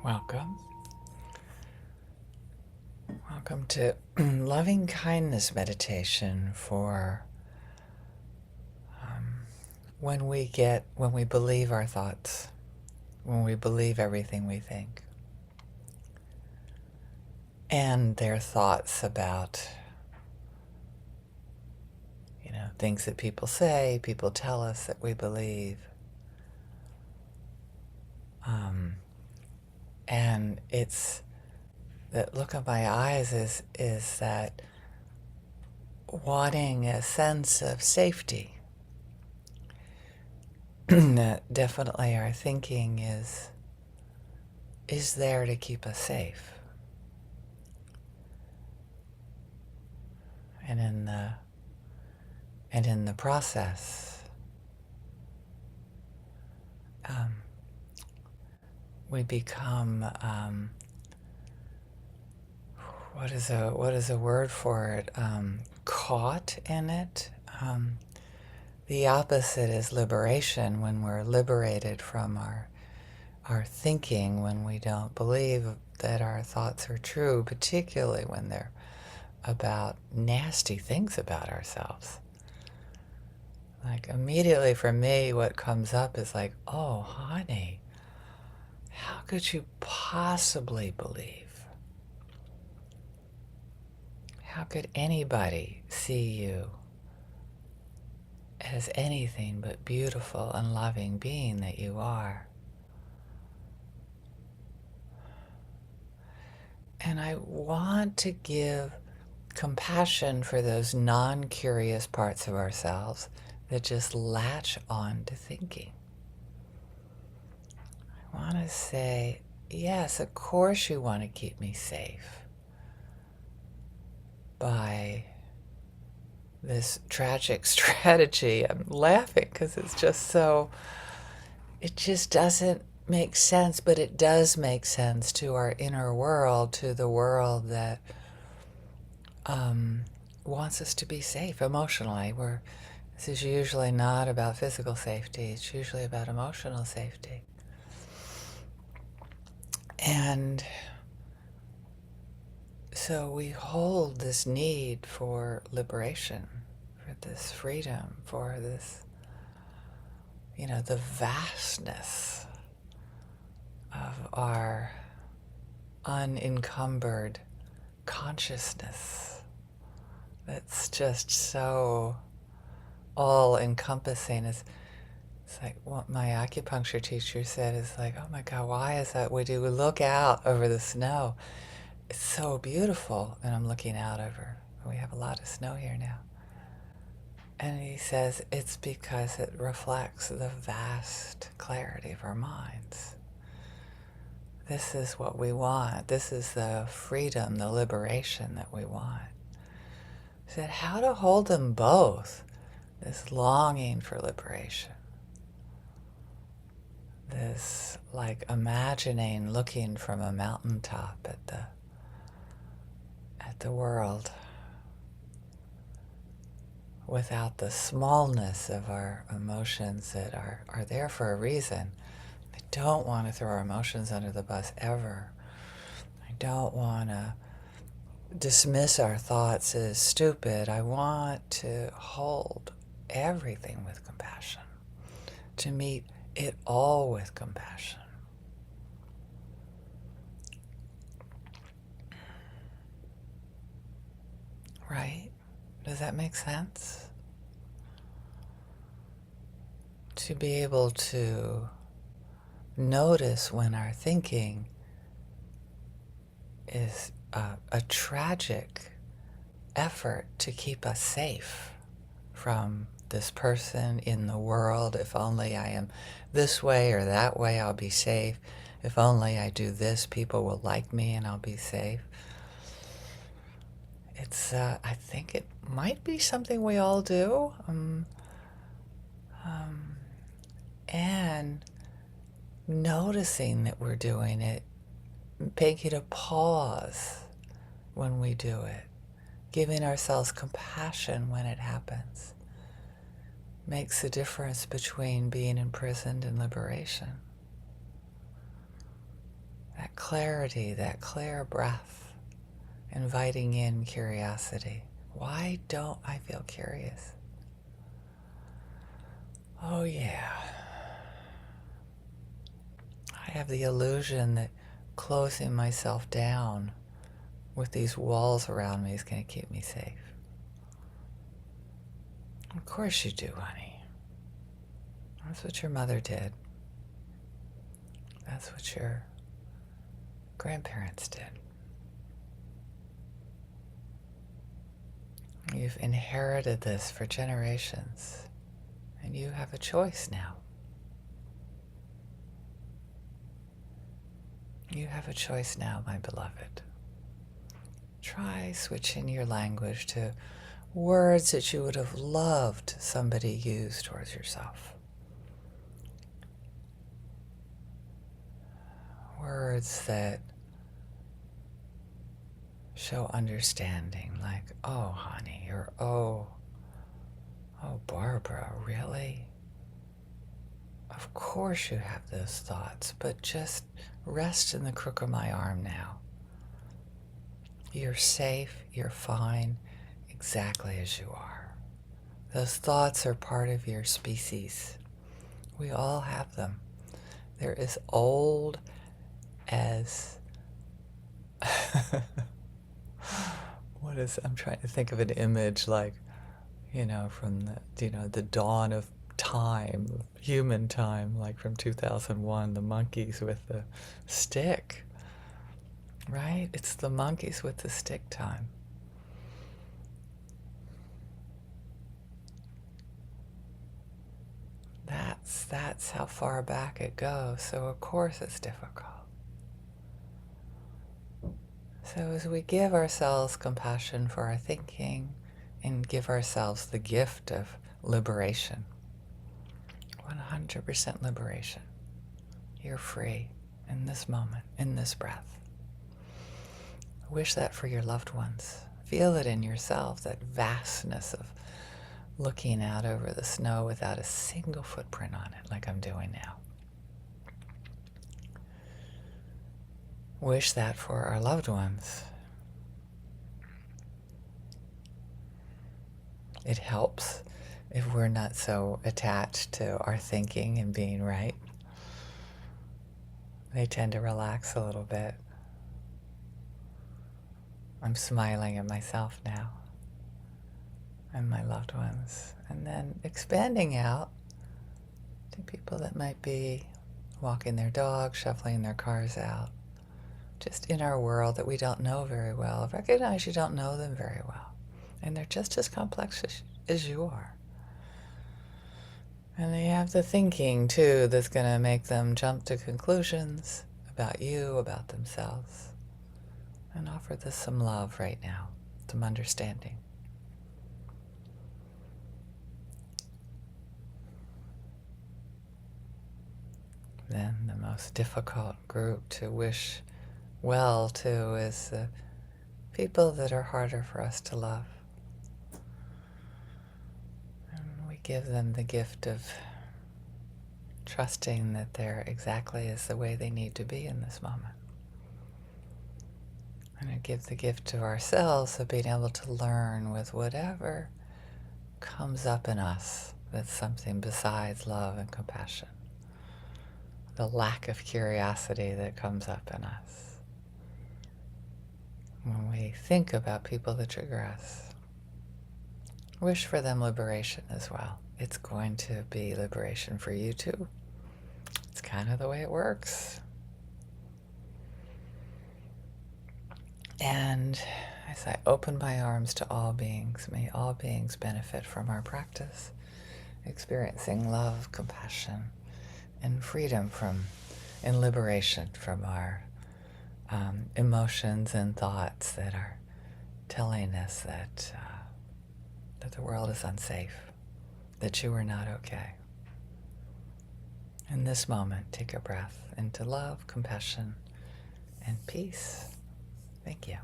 Welcome. Welcome to loving kindness meditation for when we believe our thoughts, when we believe everything we think. And their thoughts about, things that people say, people tell us that we believe. And it's that look of my eyes is that wanting a sense of safety. That definitely our thinking is there to keep us safe. And in the process, we become what is a word for it? Caught in it. The opposite is liberation. When we're liberated from our thinking, when we don't believe that our thoughts are true, particularly when they're about nasty things about ourselves. Like immediately for me, what comes up is like, oh, honey, how could you possibly believe? How could anybody see you as anything but beautiful and loving being that you are? And I want to give compassion for those non-curious parts of ourselves that just latch on to thinking. I want to say, yes, of course you want to keep me safe by this tragic strategy. I'm laughing because it's just so, it just doesn't make sense, but it does make sense to our inner world, to the world that wants us to be safe emotionally. This is usually not about physical safety, it's usually about emotional safety. And so we hold this need for liberation, for this freedom, for this, the vastness of our unencumbered consciousness that's just so all-encompassing. It's like what my acupuncture teacher said is like, oh my God, why is that? We look out over the snow. It's so beautiful. And I'm looking out over, we have a lot of snow here now. And he says it's because it reflects the vast clarity of our minds. This is what we want. This is the freedom, the liberation that we want. He said how to hold them both. This longing for liberation. This like imagining looking from a mountaintop at the world without the smallness of our emotions that are there for a reason. I don't want to throw our emotions under the bus ever. I don't want to dismiss our thoughts as stupid. I want to hold everything with compassion, to meet it all with compassion. Right? Does that make sense? To be able to notice when our thinking is a tragic effort to keep us safe from this person in the world. If only I am this way or that way, I'll be safe. If only I do this, people will like me and I'll be safe. It's, I think it might be something we all do. And noticing that we're doing it, making a pause when we do it, giving ourselves compassion when it happens, makes a difference between being imprisoned and liberation. That clarity, that clear breath, inviting in curiosity. Why don't I feel curious? Oh yeah. I have the illusion that closing myself down with these walls around me is going to keep me safe. Of course you do, honey. That's what your mother did. That's what your grandparents did. You've inherited this for generations, and you have a choice now. You have a choice now, my beloved. Try switching your language to words that you would have loved somebody use towards yourself. Words that show understanding, like, oh, honey, or oh, Barbara, really? Of course you have those thoughts, but just rest in the crook of my arm now. You're safe, you're fine, exactly as you are. Those thoughts are part of your species. We all have them. They're as old as I'm trying to think of an image like, from the dawn of time, human time, like from 2001, the monkeys with the stick, right? It's the monkeys with the stick time. That's how far back it goes. So of course it's difficult. So as we give ourselves compassion for our thinking and give ourselves the gift of liberation, 100% liberation, you're free in this moment, in this breath. Wish that for your loved ones. Feel it in yourself, that vastness of looking out over the snow without a single footprint on it, like I'm doing now. Wish that for our loved ones. It helps if we're not so attached to our thinking and being right. They tend to relax a little bit. I'm smiling at myself now and my loved ones. And then expanding out to people that might be walking their dog, shuffling their cars out, just in our world that we don't know very well. Recognize you don't know them very well. And they're just as complex as you are. And they have the thinking, too, that's going to make them jump to conclusions about you, about themselves. And offer this some love right now, some understanding. Then the most difficult group to wish well to is the people that are harder for us to love. And we give them the gift of trusting that they're exactly as the way they need to be in this moment. And I give the gift to ourselves of being able to learn with whatever comes up in us that's something besides love and compassion. The lack of curiosity that comes up in us. When we think about people that trigger us, wish for them liberation as well. It's going to be liberation for you too. It's kind of the way it works. And as I open my arms to all beings, may all beings benefit from our practice, experiencing love, compassion, and freedom and liberation from our emotions and thoughts that are telling us that the world is unsafe, that you are not okay. In this moment, take a breath into love, compassion, and peace. Thank you.